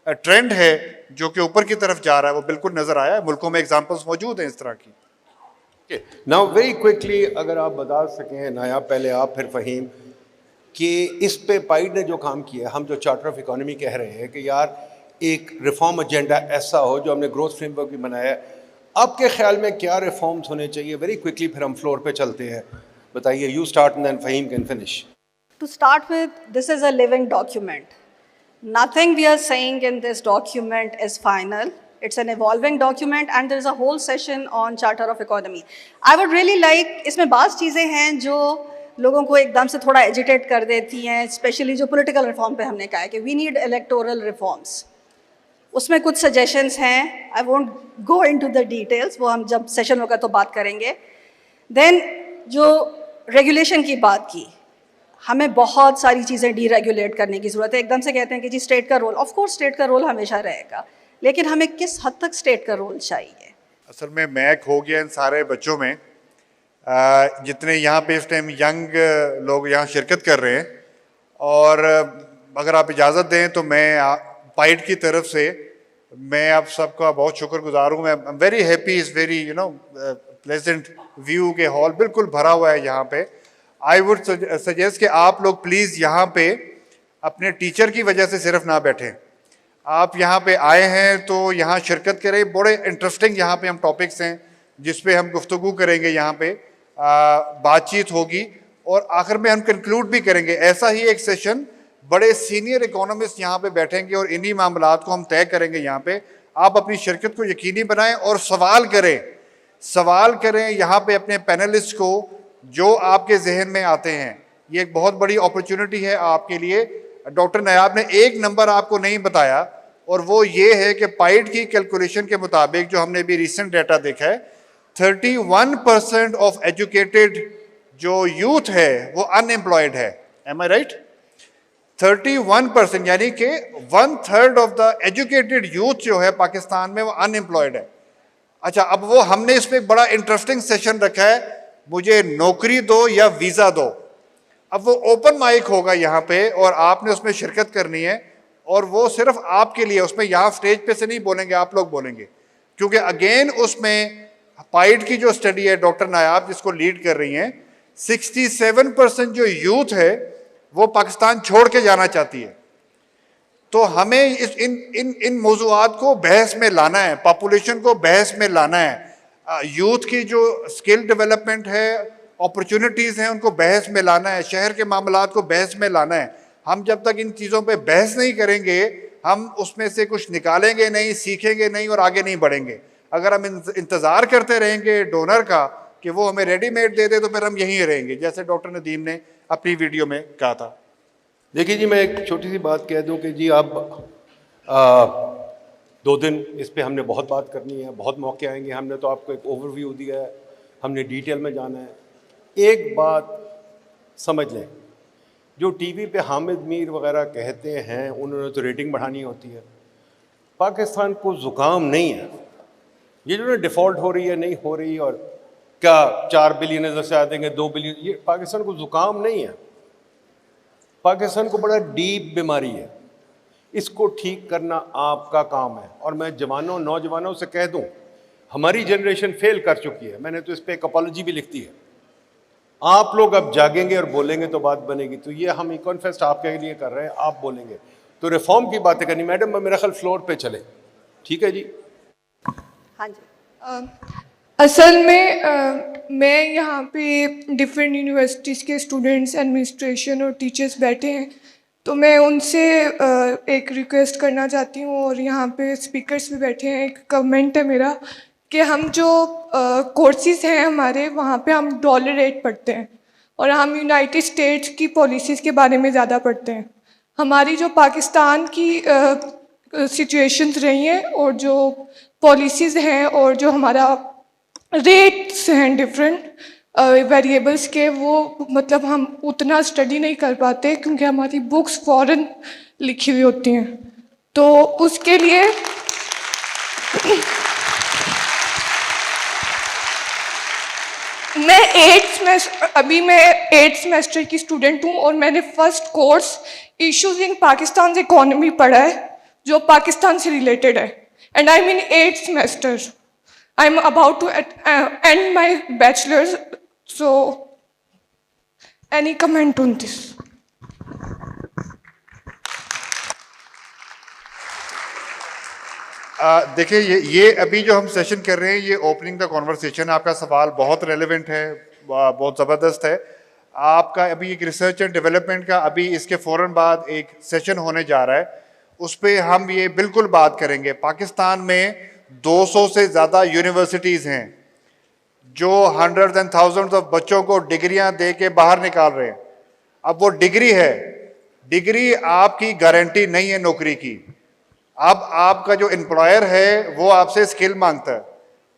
Speaker 3: ट्रेंड है जो कि ऊपर की तरफ जा रहा है वो बिल्कुल नजर आया है। मुल्कों में एग्जांपल्स मौजूद हैं इस तरह की।
Speaker 2: नाउ वेरी क्विकली अगर आप बता सकें, नायाब पहले आप फिर फ़हीम, कि इस पे पाइड ने जो काम किया, हम जो चार्टर ऑफ इकोनॉमी कह रहे हैं कि यार एक रिफॉर्म एजेंडा ऐसा हो जो हमने ग्रोथ फ्रेमवर्क भी बनाया है, आपके ख्याल में क्या रिफॉर्म्स होने चाहिए? वेरी क्विकली फिर हम फ्लोर पे चलते हैं, बताइए। You start and then Faheem can finish.
Speaker 1: To start with, this is a living document. Nothing we are saying in this document is final. It's an evolving document, and there's a whole session on Charter of Economy. I would really like, इसमें बाज़ चीज़ें हैं जो लोगों को एकदम से थोड़ा एजिटेट कर देती हैं, स्पेशली जो पॉलिटिकल रिफॉर्म पे हमने कहा है कि वी नीड इलेक्टोरल रिफॉर्म्स। उसमें कुछ सजेशंस हैं, I won't go into the details, वो हम जब सेशन होगा तो बात करेंगे। देन जो रेगुलेशन की बात की, हमें बहुत सारी चीज़ें डीरेगुलेट करने की ज़रूरत है। एकदम से कहते हैं कि जी स्टेट का रोल, ऑफ कोर्स स्टेट का रोल हमेशा रहेगा, लेकिन हमें किस हद तक स्टेट का रोल चाहिए?
Speaker 3: असल में मैं खो गया इन सारे बच्चों में। जितने यहाँ पे इस टाइम यंग लोग यहाँ शिरकत कर रहे हैं, और अगर आप इजाज़त दें तो मैं पाइड की तरफ से मैं आप सबका बहुत शुक्रगुजार हूँ। मैं very happy, is very pleasant view के हॉल बिल्कुल भरा हुआ है यहाँ पे। आई वुड सजेस्ट कि आप लोग प्लीज़ यहाँ पे अपने टीचर की वजह से सिर्फ ना बैठें, आप यहाँ पे आए हैं तो यहाँ शिरकत करें। बड़े इंटरेस्टिंग यहाँ पे हम टॉपिक्स हैं जिस पे हम गुफ्तगू करेंगे, यहाँ पे बातचीत होगी और आखिर में हम कंक्लूड भी करेंगे। ऐसा ही एक सेशन बड़े सीनियर इकोनॉमिस्ट यहाँ पे बैठेंगे और इन्हीं मामलात को हम तय करेंगे यहाँ पे। आप अपनी शिरकत को यकीनी बनाएं और सवाल करें यहाँ पे अपने पैनलिस्ट को जो आपके जहन में आते हैं। ये एक बहुत बड़ी अपॉर्चुनिटी है आपके लिए। डॉक्टर नायाब ने एक नंबर आपको नहीं बताया और वो ये है कि पाइड की कैलकुलेशन के मुताबिक जो हमने भी रिसेंट डाटा देखा है, 31% ऑफ एजुकेटेड जो यूथ है वो अनएम्प्लॉयड है। एम आई राइट? 31%, यानी कि 1/3 ऑफ द एजुकेटेड यूथ जो है पाकिस्तान में वो अनएम्प्लॉयड है। अच्छा, अब वो हमने इसमें एक बड़ा इंटरेस्टिंग सेशन रखा है, मुझे नौकरी दो या वीज़ा दो। अब वो ओपन माइक होगा यहाँ पे और आपने उसमें शिरकत करनी है और वो सिर्फ आपके लिए, उसमें यहाँ स्टेज पे से नहीं बोलेंगे, आप लोग बोलेंगे, क्योंकि अगेन उसमें पाइड की जो स्टडी है डॉक्टर नायाब जिसको लीड कर रही हैं, 67% जो यूथ है वो पाकिस्तान छोड़ के जाना चाहती है। तो हमें इन मौजूआत को बहस में लाना है, पॉपुलेशन को बहस में लाना है, यूथ की जो स्किल डेवलपमेंट है, अपॉर्चुनिटीज़ हैं, उनको बहस में लाना है, शहर के मामलात को बहस में लाना है। हम जब तक इन चीज़ों पे बहस नहीं करेंगे हम उसमें से कुछ निकालेंगे नहीं, सीखेंगे नहीं और आगे नहीं बढ़ेंगे। अगर हम इंतज़ार करते रहेंगे डोनर का कि वो हमें रेडीमेड दे दे तो फिर हम यहीं रहेंगे, जैसे डॉक्टर नदीम ने अपनी वीडियो में कहा था।
Speaker 2: देखिए जी, मैं एक छोटी सी बात कह दूं कि जी आप 2 दिन इस पे हमने बहुत बात करनी है, बहुत मौके आएंगे। हमने तो आपको एक ओवरव्यू दिया है, हमने डिटेल में जाना है। एक बात समझ लें, जो टीवी पे हामिद मीर वगैरह कहते हैं उन्होंने तो रेटिंग बढ़ानी होती है। पाकिस्तान को ज़ुकाम नहीं है, ये जो डिफ़ॉल्ट हो रही है नहीं हो रही, और क्या 4 बिलियन नजर से आ देंगे 2 बिलियन, ये पाकिस्तान को ज़ुकाम नहीं है। पाकिस्तान को बड़ा डीप बीमारी है, इसको ठीक करना आपका काम है। और मैं जवानों नौजवानों से कह दूं, हमारी जनरेशन फेल कर चुकी है, मैंने तो इस पर एक अपॉलॉजी भी लिख दी है। आप लोग अब जागेंगे और बोलेंगे तो बात बनेगी। तो ये हम इकॉनफेस्ट आपके लिए कर रहे हैं, आप बोलेंगे तो रिफॉर्म की बातें करनी। मैडम मेरा ख्याल फ्लोर पे चले, ठीक है जी?
Speaker 1: हाँ जी।
Speaker 4: असल में मैं यहाँ पे डिफरेंट यूनिवर्सिटीज़ के स्टूडेंट्स, एडमिनिस्ट्रेशन और टीचर्स बैठे हैं, तो मैं उनसे एक रिक्वेस्ट करना चाहती हूँ, और यहाँ पे स्पीकर्स भी बैठे हैं। एक कमेंट है मेरा कि हम जो कोर्सेज़ हैं हमारे, वहाँ पे हम डॉलर रेट पढ़ते हैं और हम यूनाइटेड स्टेट्स की पॉलिसीज़ के बारे में ज़्यादा पढ़ते हैं। हमारी जो पाकिस्तान की सिचुएशंस रही हैं और जो पॉलिसीज़ हैं और जो हमारा रेट्स हैं डिफरेंट वेरिएबल्स के, वो मतलब हम उतना स्टडी नहीं कर पाते क्योंकि हमारी बुक्स फॉरेन लिखी हुई होती हैं। तो उसके लिए अभी मैं 8th सेमेस्टर की स्टूडेंट हूँ और मैंने first course issues in Pakistan economy पढ़ा है जो पाकिस्तान से रिलेटेड है, and I mean 8th semester. I am about to end my bachelors, so any comment on this?
Speaker 3: देखिए ये अभी जो हम सेशन कर रहे हैं ये ओपनिंग द कॉन्वर्सेशन। आपका सवाल बहुत रेलेवेंट है, बहुत ज़बरदस्त है। आपका अभी एक रिसर्च एंड डेवलपमेंट का अभी इसके फ़ौरन बाद एक सेशन होने जा रहा है, उस पर हम ये बिल्कुल बात करेंगे। पाकिस्तान में 200 से ज़्यादा यूनिवर्सिटीज़ हैं जो हंड्रेड्स एंड थाउजेंड्स ऑफ बच्चों को डिग्रियां दे के बाहर निकाल रहे हैं। अब वो डिग्री है, डिग्री आपकी गारंटी नहीं है नौकरी की। अब आपका जो एम्प्लॉयर है वो आपसे स्किल मांगता है,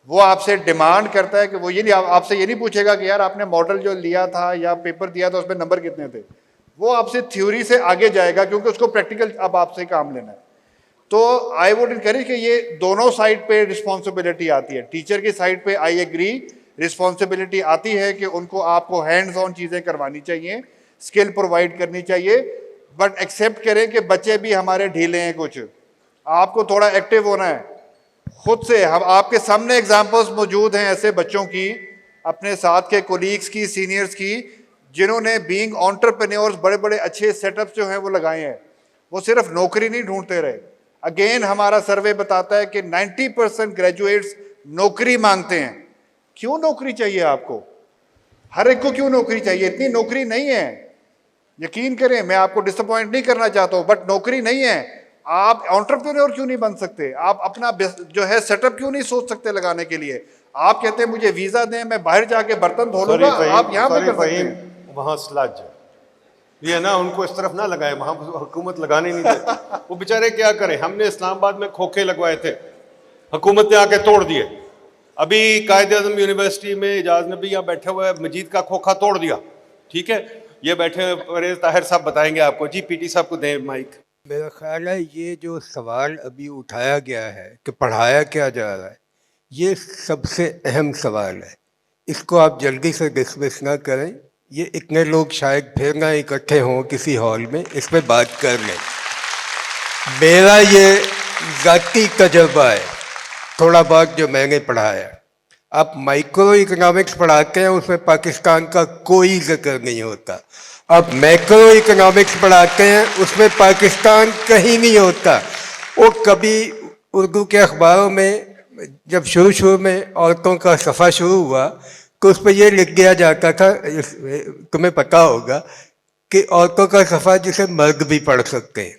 Speaker 3: वो आपसे डिमांड करता है कि वो ये नहीं, आपसे ये नहीं पूछेगा कि यार आपने मॉडल जो लिया था या पेपर दिया था उसमें नंबर कितने थे। वो आपसे थ्योरी से आगे जाएगा क्योंकि उसको प्रैक्टिकल अब आपसे काम लेना है। तो आई वुड इनकरेज कि ये दोनों साइड पे रिस्पॉन्सिबिलिटी आती है। टीचर की साइड पे आई एग्री रिस्पॉन्सिबिलिटी आती है कि उनको आपको हैंड्स ऑन चीज़ें करवानी चाहिए, स्किल प्रोवाइड करनी चाहिए, बट एक्सेप्ट करें कि बच्चे भी हमारे ढीले हैं, कुछ आपको थोड़ा एक्टिव होना है खुद से। हम आपके सामने एग्जाम्पल्स मौजूद हैं ऐसे बच्चों की, अपने साथ के कोलीग्स की, सीनियर्स की, जिन्होंने बीइंग एंटरप्रेन्योर्स बड़े बड़े अच्छे सेटअप्स जो हैं वो लगाए हैं। वो सिर्फ नौकरी नहीं ढूंढते रहे। अगेन हमारा सर्वे बताता है कि 90% ग्रेजुएट्स नौकरी मांगते हैं। क्यों नौकरी चाहिए आपको? हर एक को क्यों नौकरी चाहिए? इतनी नौकरी नहीं है, यकीन करें, मैं आपको डिसअपॉइंट नहीं करना चाहता हूं, बट नौकरी नहीं है। आप एंटरप्रेन्योर क्यों नहीं बन सकते? आप अपना जो है सेटअप क्यों नहीं सोच सकते लगाने के लिए? आप कहते हैं मुझे वीजा दें, मैं बाहर जाके बर्तन धो लूंगा, आप यहाँ पे कर सकते हैं।
Speaker 2: वहाँ स्लज ये ना, उनको इस तरफ ना लगाए, वहाँ हुकूमत लगाने नहीं देती। वो बेचारे क्या करें? हमने इस्लामाबाद में खोखे लगवाए थे, हुकूमत ने आके तोड़ दिए। अभी कायदे आज़म यूनिवर्सिटी में इजाज नबी यहाँ बैठे हुए मजीद का खोखा तोड़ दिया। ठीक है, ये बैठे परेज ताहिर साहब बताएंगे आपको। जी पीटी साहब को दें माइक।
Speaker 5: मेरा ख्याल है ये जो सवाल अभी उठाया गया है कि पढ़ाया क्या जा रहा है, ये सबसे अहम सवाल है। इसको आप जल्दी से डिसमिस ना करें। ये इतने लोग शायद फिर ना इकट्ठे हों किसी हॉल में, इस पर बात कर लें। मेरा ये ज़ाती तजर्बा है, थोड़ा बहुत जो मैंने पढ़ाया। आप माइक्रो इकोनॉमिक्स पढ़ाते हैं, उसमें पाकिस्तान का कोई जिक्र नहीं होता। आप मैक्रो इकोनॉमिक्स पढ़ाते हैं, उसमें पाकिस्तान कहीं नहीं होता। वो कभी उर्दू के अखबारों में जब शुरू में औरतों का सफ़ा शुरू हुआ तो उस पर यह लिख दिया जाता था, तुम्हें पता होगा, कि औरतों का सफ़ा जिसे मर्द भी पढ़ सकते हैं।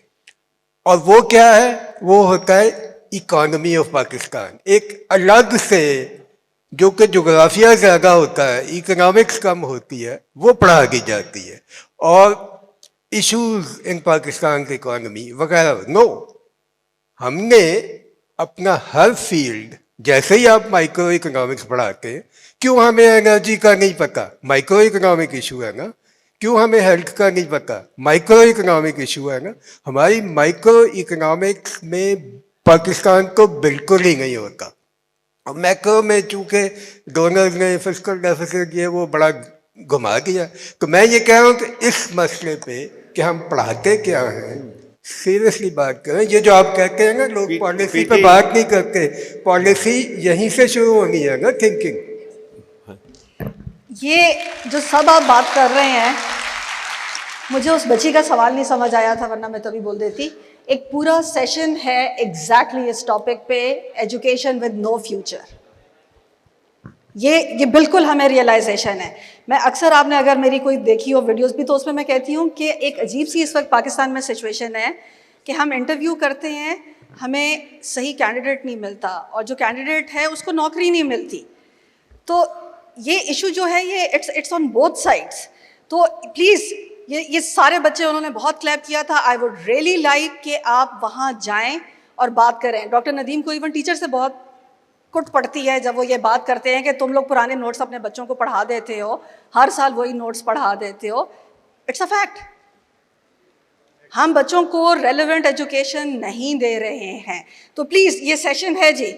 Speaker 5: और वो क्या है? वो होता है इकॉनमी ऑफ पाकिस्तान, एक अलग से, जो कि जोग्राफिया ज़्यादा होता है, इकोनॉमिक्स कम होती है, वो पढ़ा दी जाती है। और इश्यूज इन पाकिस्तान की इकॉनमी वगैरह। नो, हमने अपना हर फील्ड, जैसे ही आप माइक्रो इकोनॉमिक्स पढ़ाते हैं, क्यों हमें एनर्जी का नहीं पता? माइक्रो इकोनॉमिक इशू है ना। क्यों हमें हेल्थ का नहीं पता? माइक्रो इकोनॉमिक इशू है ना। हमारी माइक्रो इकोनॉमिक्स में पाकिस्तान को बिल्कुल ही नहीं होता। और मैक्रो में चूँकि डोनर्स ने फिस्कल डेफिसिट ये वो बड़ा घुमा दिया। तो मैं ये कह रहा हूँ कि इस मसले पे कि हम पढ़ाते क्या हैं, सीरियसली बात करें। ये जो आप कहते हैं ना, लोग पॉलिसी पे बात नहीं करते, पॉलिसी यहीं से शुरू होनी है ना, थिंकिंग।
Speaker 1: ये जो सब आप बात कर रहे हैं, मुझे उस बच्ची का सवाल नहीं समझ आया था, वरना मैं तभी बोल देती। एक पूरा सेशन है एग्जैक्टली इस टॉपिक पे, एजुकेशन विद नो फ्यूचर। ये बिल्कुल हमें रियलाइजेशन है। मैं अक्सर, आपने अगर मेरी कोई देखी हो वीडियोस भी, तो उसमें मैं कहती हूँ कि एक अजीब सी इस वक्त पाकिस्तान में सिचुएशन है कि हम इंटरव्यू करते हैं, हमें सही कैंडिडेट नहीं मिलता, और जो कैंडिडेट है उसको नौकरी नहीं मिलती। तो ये इशू जो है, ये इट्स ऑन बोथ साइड्स। तो प्लीज़, ये सारे बच्चे, उन्होंने बहुत क्लैप किया था। आई वुड रियली लाइक कि आप वहाँ जाएं और बात करें। डॉक्टर नदीम को इवन टीचर से बहुत कुट पड़ती है जब वो ये बात करते हैं कि तुम लोग पुराने नोट्स अपने बच्चों को पढ़ा देते हो, हर साल वही नोट्स पढ़ा देते हो। इट्स अ फैक्ट, हम बच्चों को रेलेवेंट एजुकेशन नहीं दे रहे हैं। तो प्लीज़, ये सेशन है जी,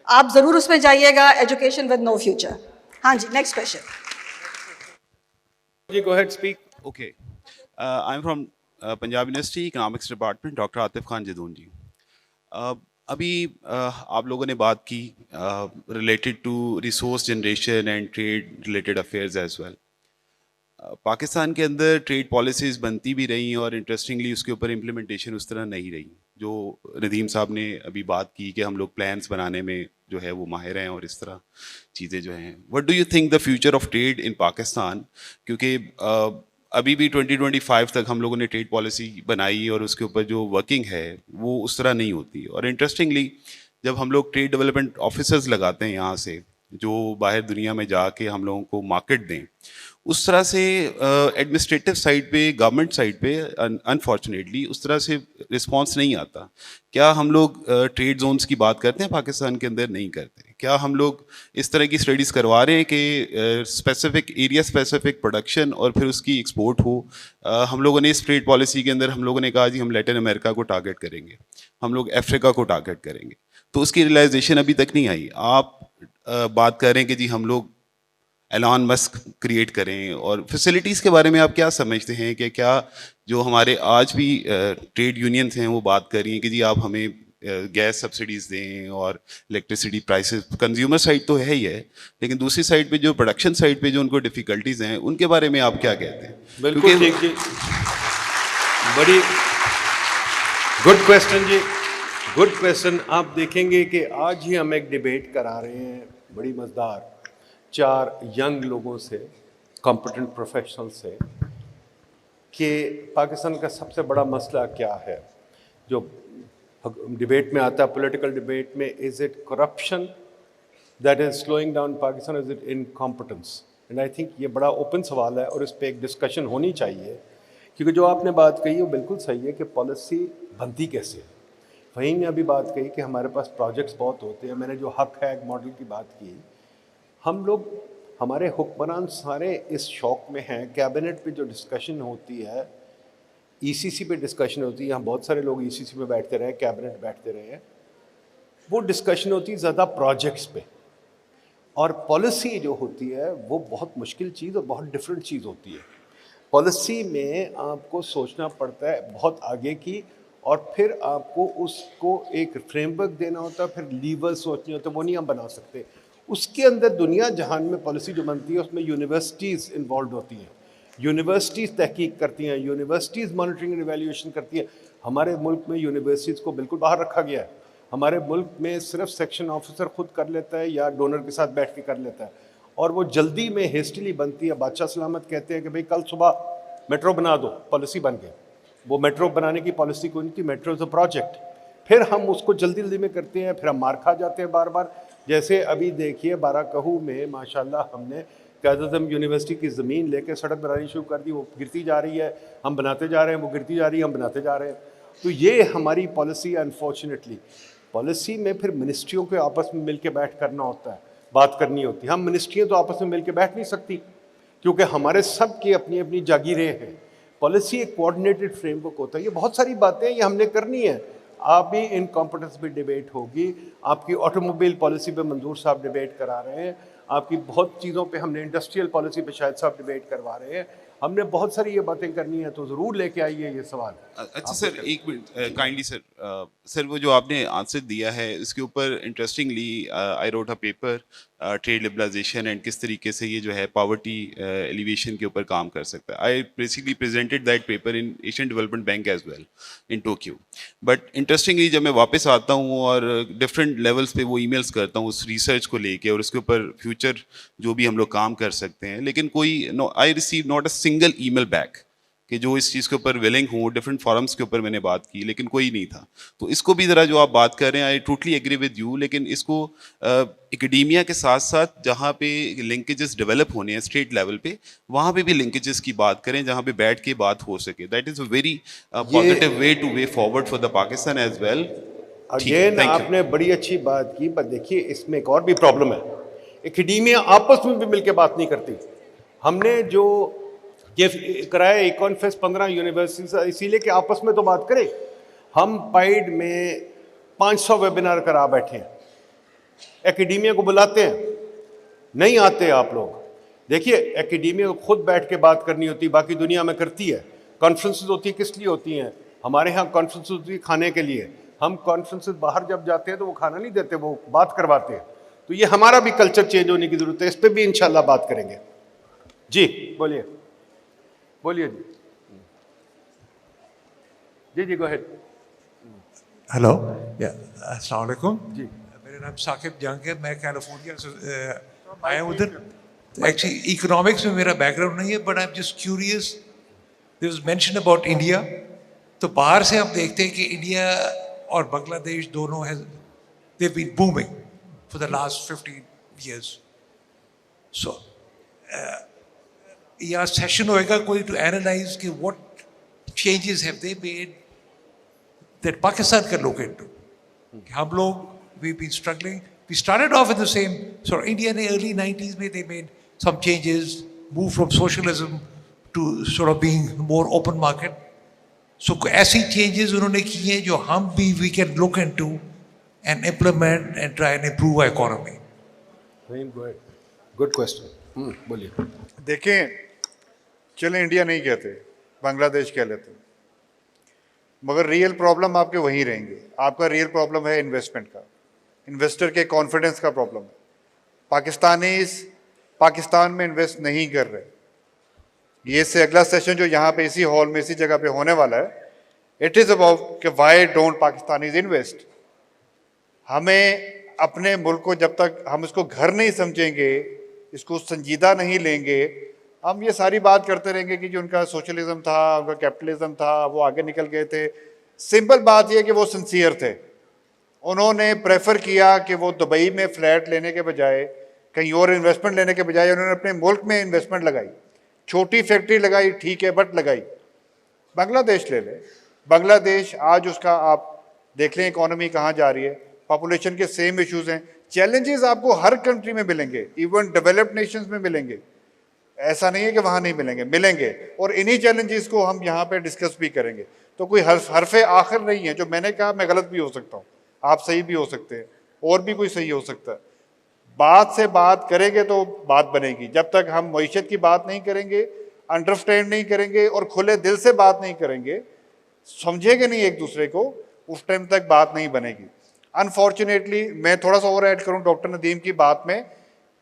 Speaker 1: आप ज़रूर उसमें जाइएगा, एजुकेशन विद नो फ्यूचर। हाँ जी, नेक्स्ट क्वेश्चन
Speaker 2: जी, go ahead, speak.
Speaker 6: Okay. I'm from Punjab University Economics Department, doctor Atif Khan Jadoon ji. अभी आप लोगों ने बात की related to resource generation and trade related affairs as well. Pakistan के अंदर ट्रेड पॉलिसीज़ बनती भी रही और इंटरेस्टिंगली उसके ऊपर इम्प्लीमेंटेशन उस तरह नहीं रही। जो नदीम साहब ने अभी बात की कि हम लोग प्लान्स बनाने में जो है वो माहिर हैं और इस तरह चीज़ें जो हैं। What do you think the future of trade in Pakistan? क्योंकि अभी भी 2025 तक हम लोगों ने ट्रेड पॉलिसी बनाई और उसके ऊपर जो वर्किंग है वो उस तरह नहीं होती। और इंटरेस्टिंगली, जब हम लोग ट्रेड डेवलपमेंट ऑफिसर्स लगाते हैं यहाँ से, जो बाहर दुनिया में जाके हम लोगों को मार्केट दें, उस तरह से एडमिनिस्ट्रेटिव साइड पे, गवर्नमेंट साइड पे अनफॉर्चुनेटली उस तरह से रिस्पांस नहीं आता। क्या हम लोग ट्रेड जोन्स की बात करते हैं पाकिस्तान के अंदर? नहीं करते। क्या हम लोग इस तरह की स्टडीज़ करवा रहे हैं कि स्पेसिफिक एरिया स्पेसिफिक प्रोडक्शन और फिर उसकी एक्सपोर्ट हो? हम लोगों ने इस ट्रेड पॉलिसी के अंदर हम लोगों ने कहा जी हम लैटिन अमेरिका को टारगेट करेंगे, हम लोग अफ्रीका को टारगेट करेंगे, तो उसकी रियलाइजेशन अभी तक नहीं आई। आप बात कर रहे हैं कि जी हम लोग एलॉन मस्क क्रिएट करें? और फैसिलिटीज़ के बारे में आप क्या समझते हैं कि क्या जो हमारे आज भी ट्रेड यूनियंस हैं वो बात कर रही हैं कि जी आप हमें गैस सब्सिडीज़ दें और इलेक्ट्रिसिटी प्राइसेस, कंज्यूमर साइड तो है ही है, लेकिन दूसरी साइड पे जो प्रोडक्शन साइड पे जो उनको डिफ़िकल्टीज़ हैं उनके बारे में आप क्या कहते हैं?
Speaker 2: बिल्कुल ठीक जी, बड़ी गुड क्वेश्चन जी, गुड क्वेश्चन। आप देखेंगे कि आज ही हम एक डिबेट करा रहे हैं बड़ी मज़ेदार 4 यंग लोगों से, कॉम्पिटेंट प्रोफेशनल से, कि पाकिस्तान का सबसे बड़ा मसला क्या है जो डिबेट में आता है, पॉलिटिकल डिबेट में। Is it corruption that is slowing down Pakistan, is it incompetence? And I think ये बड़ा ओपन सवाल है और इस पर एक डिस्कशन होनी चाहिए, क्योंकि जो आपने बात कही वो बिल्कुल सही है कि पॉलिसी बनती कैसे है। वहीं ने अभी बात कही कि हमारे पास प्रोजेक्ट्स बहुत होते हैं। मैंने जो हक है मॉडल की बात की, हम लोग, हमारे हुक्मरान सारे इस शौक में हैं। कैबिनेट पे जो डिस्कशन होती है, ईसीसी पे डिस्कशन होती है, यहाँ बहुत सारे लोग ईसीसी में बैठते रहे, कैबिनेट बैठते रहे हैं, वो डिस्कशन होती है ज़्यादा प्रोजेक्ट्स पे। और पॉलिसी जो होती है वो बहुत मुश्किल चीज़ और बहुत डिफरेंट चीज़ होती है। पॉलिसी में आपको सोचना पड़ता है बहुत आगे की, और फिर आपको उसको एक फ्रेमवर्क देना होता है, फिर लीवर सोचने होते हैं, वो नहीं हम बना सकते। उसके अंदर दुनिया जहान में पॉलिसी जो बनती है उसमें यूनिवर्सिटीज़ इन्वॉल्व होती हैं, यूनिवर्सिटीज़ तहकीक करती हैं, यूनिवर्सिटीज़ मॉनिटरिंग एंड इवैल्यूएशन करती हैं। हमारे मुल्क में यूनिवर्सिटीज़ को बिल्कुल बाहर रखा गया है। हमारे मुल्क में सिर्फ सेक्शन ऑफिसर खुद कर लेता है या डोनर के साथ बैठ के कर लेता है, और वो जल्दी में हेस्टिली बनती है। बादशाह सलामत कहते हैं कि भाई कल सुबह मेट्रो बना दो, पॉलिसी बन गई। वो मेट्रो बनाने की पॉलिसी कोई नहीं थी, मेट्रो इज़ अ प्रोजेक्ट। फिर हम उसको जल्दी जल्दी में करते हैं, फिर हम मार खा जाते हैं बार बार। जैसे अभी देखिए बाराकहू में माशाल्लाह हमने कायद-ए-आज़म यूनिवर्सिटी की ज़मीन लेके सड़क बनानी शुरू कर दी, वो गिरती जा रही है, हम बनाते जा रहे हैं, वो गिरती जा रही है, हम बनाते जा रहे हैं। तो ये हमारी पॉलिसी अनफॉर्चुनेटली। पॉलिसी में फिर मिनिस्ट्रियों के आपस में मिल के बैठ करना होता है, बात करनी होती है। हम मिनिस्ट्रियाँ तो आपस में मिल के बैठ नहीं सकती, क्योंकि हमारे सब की अपनी अपनी जागीरें हैं। पॉलिसी एक कोऑर्डिनेटेड फ्रेमवर्क होता है। ये बहुत सारी बातें ये हमने करनी है। आप भी इनकॉम्पिटेंस पे डिबेट होगी, आपकी ऑटोमोबाइल पॉलिसी पे मंजूर साहब डिबेट करा रहे हैं, आपकी बहुत चीज़ों पे हमने इंडस्ट्रियल पॉलिसी पे शायद साहब डिबेट करवा रहे हैं। हमने बहुत सारी ये बातें करनी है, तो ज़रूर लेके आइए ये सवाल।
Speaker 6: अच्छा सर, एक मिनट काइंडली सर, सर वो जो आपने आंसर दिया है इसके ऊपर interestingly I wrote a paper, trade liberalisation and किस तरीके से ये जो है पॉवर्टी एलिवेशन के ऊपर काम कर सकता है। I basically presented that paper in Asian Development Bank as well in Tokyo. But interestingly जब मैं वापस आता हूँ और डिफरेंट लेवल्स पे वो ईमेल्स करता हूँ उस रिसर्च को लेके और उसके ऊपर फ्यूचर जो भी हम लोग काम कर सकते हैं, लेकिन कोई I receive not a single email back कि जो इस चीज़ के ऊपर विलिंग हूँ। डिफरेंट फॉरम्स के ऊपर मैंने बात की लेकिन कोई नहीं था। तो इसको भी ज़रा जो आप बात कर रहे हैं, I totally agree with you, लेकिन इसको एकेडेमिया के साथ साथ जहाँ पे लिंकेजेस डेवलप होने हैं स्टेट लेवल पे, वहाँ पे भी लिंकेजेस की बात करें जहाँ पे बैठ के बात हो सके। That is a very positive way to way forward for the Pakistan as well.
Speaker 2: Again आपने बड़ी अच्छी बात की, पर देखिए इसमें एक और भी प्रॉब्लम है। एकेडेमिया आपस में भी मिलकर बात नहीं करती। हमने जो ये कराया EconFest 15 यूनिवर्सिटी इसीलिए कि आपस में तो बात करें। हम पाइड में 500 वेबिनार करा बैठे हैं, एकेडेमिया को बुलाते हैं, नहीं आते आप लोग। देखिए एकेडेमिया को खुद बैठ के बात करनी होती, बाकी दुनिया में करती है। कॉन्फ्रेंसेस होती है, किस लिए होती हैं? हमारे यहाँ कॉन्फ्रेंसेस होती है खाने के लिए। हम कॉन्फ्रेंसेस बाहर जब जाते हैं तो वो खाना नहीं देते, वो बात करवाते हैं। तो ये हमारा भी कल्चर चेंज होने की ज़रूरत है, इस पर भी इंशाल्लाह बात करेंगे। जी बोलिए, बोलिए जी। जी जी, गो अहेड।
Speaker 7: हेलो, अस्सलाम वालेकुम
Speaker 2: जी,
Speaker 7: मेरा नाम साकिब जंग है, मैं कैलिफोर्निया से आया हूँ उधर। एक्चुअली इकोनॉमिक्स में मेरा बैकग्राउंड नहीं है, but I am just curious, there was mention about India. तो बाहर से हम देखते हैं कि इंडिया और बांग्लादेश दोनों है, they have been booming for the last 15 years. So या सेशन होएगा कोई टू एनालाइज कि what changes have they made that Pakistan can look into. हम लोग, we've been struggling. We started off in the same, so India in the early 90s में they made some changes, moved from socialism to sort of being more open market. So ऐसी changes उन्होंने की हैं जो हम भी we can look into and implement and try and improve our economy.
Speaker 2: good question. बोलिए।
Speaker 3: देखें, चले इंडिया नहीं कहते, बांग्लादेश कह लेते, मगर रियल प्रॉब्लम आपके वहीं रहेंगे। आपका रियल प्रॉब्लम है इन्वेस्टमेंट का, इन्वेस्टर के कॉन्फिडेंस का प्रॉब्लम है। पाकिस्तान में इन्वेस्ट नहीं कर रहे। ये से अगला सेशन जो यहाँ पे इसी हॉल में इसी जगह पे होने वाला है, इट इज़ अबाउट कि वाई डोंट पाकिस्तानीज इन्वेस्ट। हमें अपने मुल्क को जब तक हम इसको घर नहीं समझेंगे, इसको संजीदा नहीं लेंगे, हम ये सारी बात करते रहेंगे कि जो उनका सोशलिज्म था, उनका कैपिटलिज्म था, वो आगे निकल गए थे। सिंपल बात यह कि वो सिंसियर थे। उन्होंने प्रेफर किया कि वो दुबई में फ्लैट लेने के बजाय, कहीं और इन्वेस्टमेंट लेने के बजाय, उन्होंने अपने मुल्क में इन्वेस्टमेंट लगाई। छोटी फैक्ट्री लगाई, ठीक है, बट लगाई। बांग्लादेश ले लें, बांग्लादेश आज उसका आप देख लें इकोनॉमी कहाँ जा रही है, पॉपुलेशन के सेम इश्यूज हैं। चैलेंजेस आपको हर कंट्री में मिलेंगे, इवन डेवलप्ड नेशंस में मिलेंगे। ऐसा नहीं है कि वहाँ नहीं मिलेंगे, मिलेंगे। और इन्हीं चैलेंजेस को हम यहाँ पे डिस्कस भी करेंगे। तो कोई हरफे आखिर नहीं है। जो मैंने कहा मैं गलत भी हो सकता हूँ, आप सही भी हो सकते हैं, और भी कोई सही हो सकता है। बात से बात करेंगे तो बात बनेगी। जब तक हम मईशत की बात नहीं करेंगे, अंडरस्टैंड नहीं करेंगे और खुले दिल से बात नहीं करेंगे, समझेंगे नहीं एक दूसरे को, उस टाइम तक बात नहीं बनेगी। अनफॉर्चुनेटली मैं थोड़ा सा और ऐड करूं डॉक्टर नदीम की बात में,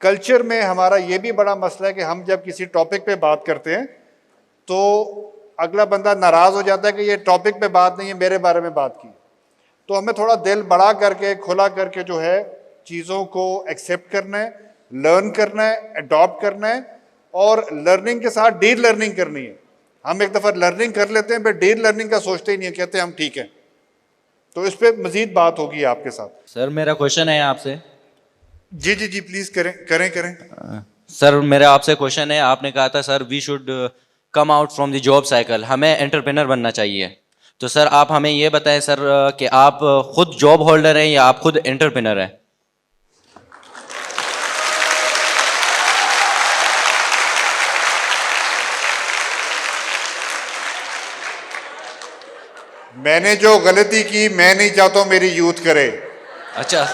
Speaker 3: कल्चर में हमारा ये भी बड़ा मसला है कि हम जब किसी टॉपिक पे बात करते हैं तो अगला बंदा नाराज़ हो जाता है कि ये टॉपिक पे बात नहीं है, मेरे बारे में बात की। तो हमें थोड़ा दिल बड़ा करके, खुला करके जो है चीज़ों को एक्सेप्ट करना है, लर्न करना है, अडॉप्ट करना है, और लर्निंग के साथ डीप लर्निंग करनी है। हम एक दफ़ा लर्निंग कर लेते हैं, फिर डीप लर्निंग का सोचते ही नहीं है, कहते हैं हम ठीक हैं। तो इस पर मजीद बात होगी आपके साथ।
Speaker 8: सर मेरा क्वेश्चन है आपसे।
Speaker 3: जी जी जी, प्लीज़ करें।
Speaker 8: सर मेरा आपसे क्वेश्चन है, आपने कहा था sir we should come out from the job cycle, हमें एंटरप्रेनर बनना चाहिए। तो सर आप हमें ये बताएं सर कि आप खुद जॉब होल्डर हैं या आप खुद एंटरप्रेनर हैं?
Speaker 3: मैंने जो गलती की, मैं नहीं चाहता हूं मेरी यूथ करे।
Speaker 8: अच्छा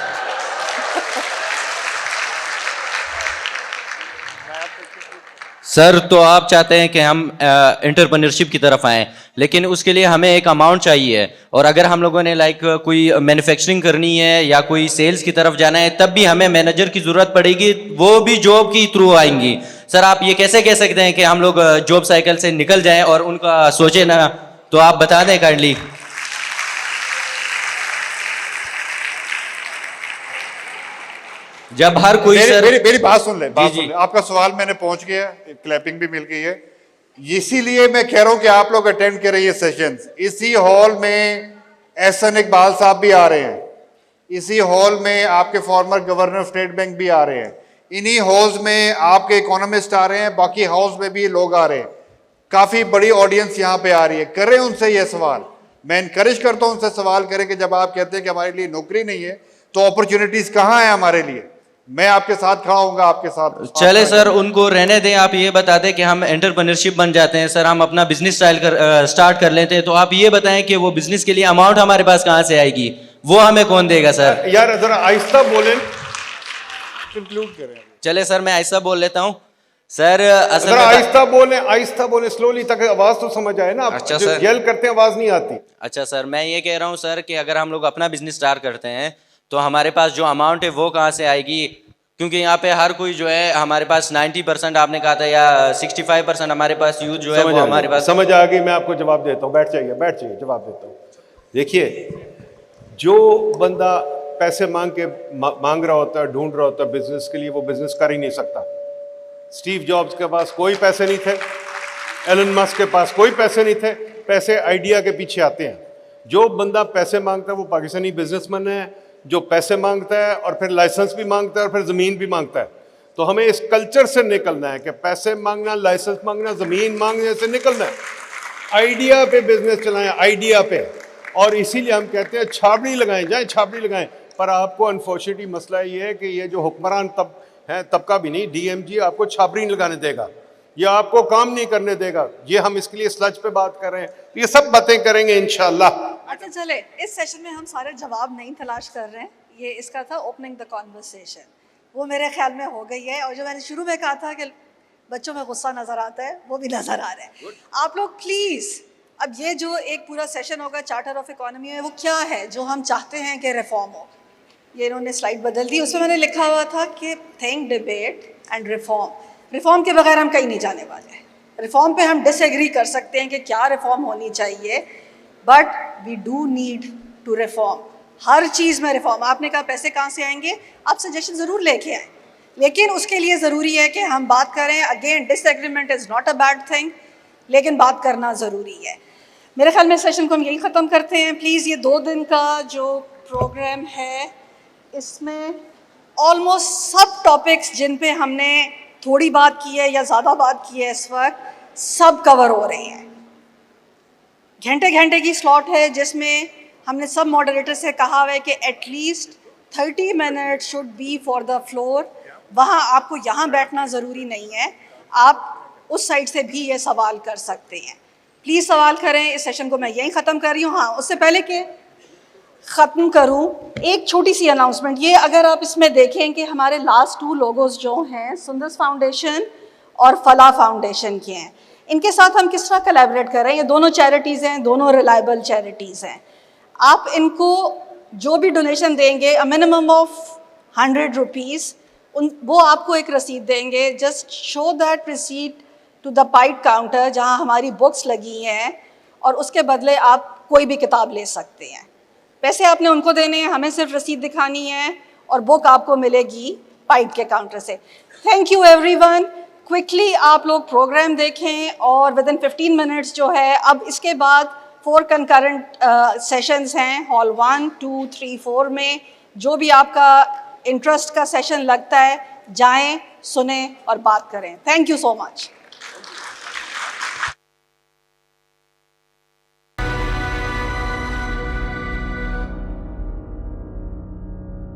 Speaker 8: सर, तो आप चाहते हैं कि हम एंटरप्रेन्योरशिप की तरफ आएं, लेकिन उसके लिए हमें एक अमाउंट चाहिए। और अगर हम लोगों ने कोई मैन्युफैक्चरिंग करनी है या कोई सेल्स की तरफ जाना है, तब भी हमें मैनेजर की ज़रूरत पड़ेगी, वो भी जॉब की थ्रू आएंगी। सर आप ये कैसे कह सकते हैं कि हम लोग जॉब साइकिल से निकल जाएं और उनका सोचे ना? तो आप बता दें काइंडली। जब हर कोई
Speaker 3: मेरी बात सुन ले,
Speaker 8: जी, जी।
Speaker 3: आपका सवाल मैंने पहुंच गया, क्लैपिंग भी मिल गई है। इसीलिए मैं कह रहा हूं कि आप लोग अटेंड करें ये सेशंस। इसी हॉल में एहसन इकबाल साहब भी आ रहे हैं, इसी हॉल में आपके फॉर्मर गवर्नर स्टेट बैंक भी आ रहे हैं, इन्हीं हॉल्स में आपके इकोनॉमिस्ट आ रहे हैं, बाकी हाउस में भी लोग आ रहे हैं। काफी बड़ी ऑडियंस यहाँ पे आ रही है। करें उनसे ये सवाल, मैं इनकरेज करता हूं उनसे सवाल करें कि जब आप कहते हैं कि हमारे लिए नौकरी नहीं है, तो अपॉर्चुनिटीज कहाँ है हमारे लिए? मैं आपके साथ खड़ा होऊंगा, आपके साथ।
Speaker 8: चले सर, उनको रहने दें। आप ये बता दें कि हम एंटरप्रेन्योरशिप बन जाते हैं सर, हम अपना बिजनेस स्टार्ट कर लेते हैं। तो आप ये बताएं कि वो बिजनेस के लिए अमाउंट हमारे पास कहाँ से आएगी, वो हमें कौन देगा सर?
Speaker 2: यार जरा आहिस्ता बोलें,
Speaker 3: कंक्लूड करें।
Speaker 8: चले सर, मैं आहिस्ता बोल लेता हूँ सर।
Speaker 2: आहिस्ता बोलें स्लोली, तक आवाज तो समझ आए ना।
Speaker 8: अच्छा सर,
Speaker 2: जेल करते हैं आवाज नहीं आती।
Speaker 8: अच्छा सर, मैं ये कह रहा हूँ सर कि अगर हम लोग अपना बिजनेस स्टार्ट करते हैं तो हमारे पास जो अमाउंट है वो कहाँ से आएगी? क्योंकि यहाँ पे हर कोई जो है, हमारे पास 90% आपने कहा था या 65% हमारे पास यूथ जो है वो हमारे पास।
Speaker 2: समझ आ गई, मैं आपको जवाब देता हूँ। बैठ जाइए, जवाब देता हूँ। देखिए, जो बंदा पैसे मांग रहा होता है, ढूंढ रहा होता है बिजनेस के लिए, वो बिजनेस कर ही नहीं सकता। स्टीव जॉब्स के पास कोई पैसे नहीं थे, एलन मस्क के पास कोई पैसे नहीं थे। पैसे आइडिया के पीछे आते हैं। जो बंदा पैसे मांगता है वो पाकिस्तानी बिजनेसमैन है, जो पैसे मांगता है और फिर लाइसेंस भी मांगता है और फिर ज़मीन भी मांगता है। तो हमें इस कल्चर से निकलना है कि पैसे मांगना, लाइसेंस मांगना, ज़मीन मांगने से निकलना है। आइडिया पे बिजनेस चलाएं, आइडिया पे। और इसीलिए हम कहते हैं छाबड़ी लगाएं, जाए छाबड़ी लगाएं। पर आपको अनफॉर्चुनेटली मसला ये है कि ये जो हुक्मरान तबका भी नहीं, डीएमजी आपको छाबड़ी नहीं लगाने देगा, ये आपको काम नहीं करने देगा। ये हम इसके लिए स्लज पे बात कर रहे हैं, ये सब बातें करेंगे इंशाल्लाह।
Speaker 1: अच्छा चले, इस सेशन में हम सारे जवाब नहीं तलाश कर रहे हैं, ये इसका था ओपनिंग द कॉन्वर्सेशन। वो मेरे ख्याल में हो गई है। और जो मैंने शुरू में कहा था कि बच्चों में गुस्सा नज़र आता है, वो भी नज़र आ रहा है। आप लोग प्लीज़, अब ये जो एक पूरा सेशन होगा चार्टर ऑफ इकोनॉमी में, वो क्या है जो हम चाहते हैं कि रिफॉर्म हो। ये इन्होंने स्लाइड बदल दी, उसमें मैंने लिखा हुआ था कि think, debate and reform. Reform के बगैर हम कहीं नहीं जाने वाले। रिफॉर्म पे हम डिसएग्री कर सकते हैं कि क्या रिफॉर्म होनी चाहिए, but we do need to reform. हर चीज़ में रिफॉर्म। आपने कहा पैसे कहाँ से आएंगे, आप सजेशन ज़रूर लेके आएँ, लेकिन उसके लिए ज़रूरी है कि हम बात करें। Again, disagreement is not a bad thing, लेकिन बात करना ज़रूरी है। मेरे ख्याल में सेशन को हम यही ख़त्म करते हैं। प्लीज़ ये 2 दिन का जो प्रोग्राम है, इसमें ऑलमोस्ट सब टॉपिक्स जिन पे हमने थोड़ी बात की है या ज़्यादा बात की है इस वक्त, सब कवर हो रहे हैं। घंटे घंटे की स्लॉट है जिसमें हमने सब मॉडरेटर से कहा हुआ है कि at least 30 minute should be for the floor. वहाँ आपको यहाँ बैठना ज़रूरी नहीं है, आप उस साइड से भी ये सवाल कर सकते हैं। प्लीज़ सवाल करें। इस सेशन को मैं यहीं ख़त्म कर रही हूँ। हाँ, उससे पहले कि ख़त्म करूँ, एक छोटी सी अनाउंसमेंट। ये अगर आप इसमें देखें कि हमारे लास्ट 2 लोगोज़ जो हैं, सुंदर्स फाउंडेशन और फला फाउंडेशन के हैं, इनके साथ हम किस तरह कोलैबोरेट कर रहे हैं। ये दोनों चैरिटीज़ हैं, दोनों रिलायबल चैरिटीज़ हैं। आप इनको जो भी डोनेशन देंगे, अ मिनिमम ऑफ 100 रुपीज़, वो आपको एक रसीद देंगे। Just show that receipt to the paid counter जहाँ हमारी बुक्स लगी हैं, और उसके बदले आप कोई भी किताब ले सकते हैं। पैसे आपने उनको देने हैं, हमें सिर्फ रसीद दिखानी है, और बुक आपको मिलेगी पाइड के काउंटर से। Thank you everyone. क्विकली आप लोग प्रोग्राम देखें, और विदिन 15 मिनट्स जो है, अब इसके बाद 4 कंकरेंट सेशंस हैं हॉल 1, 2, 3, 4 में। जो भी आपका इंटरेस्ट का सेशन लगता है, जाएं, सुने और बात करें। Thank you so much.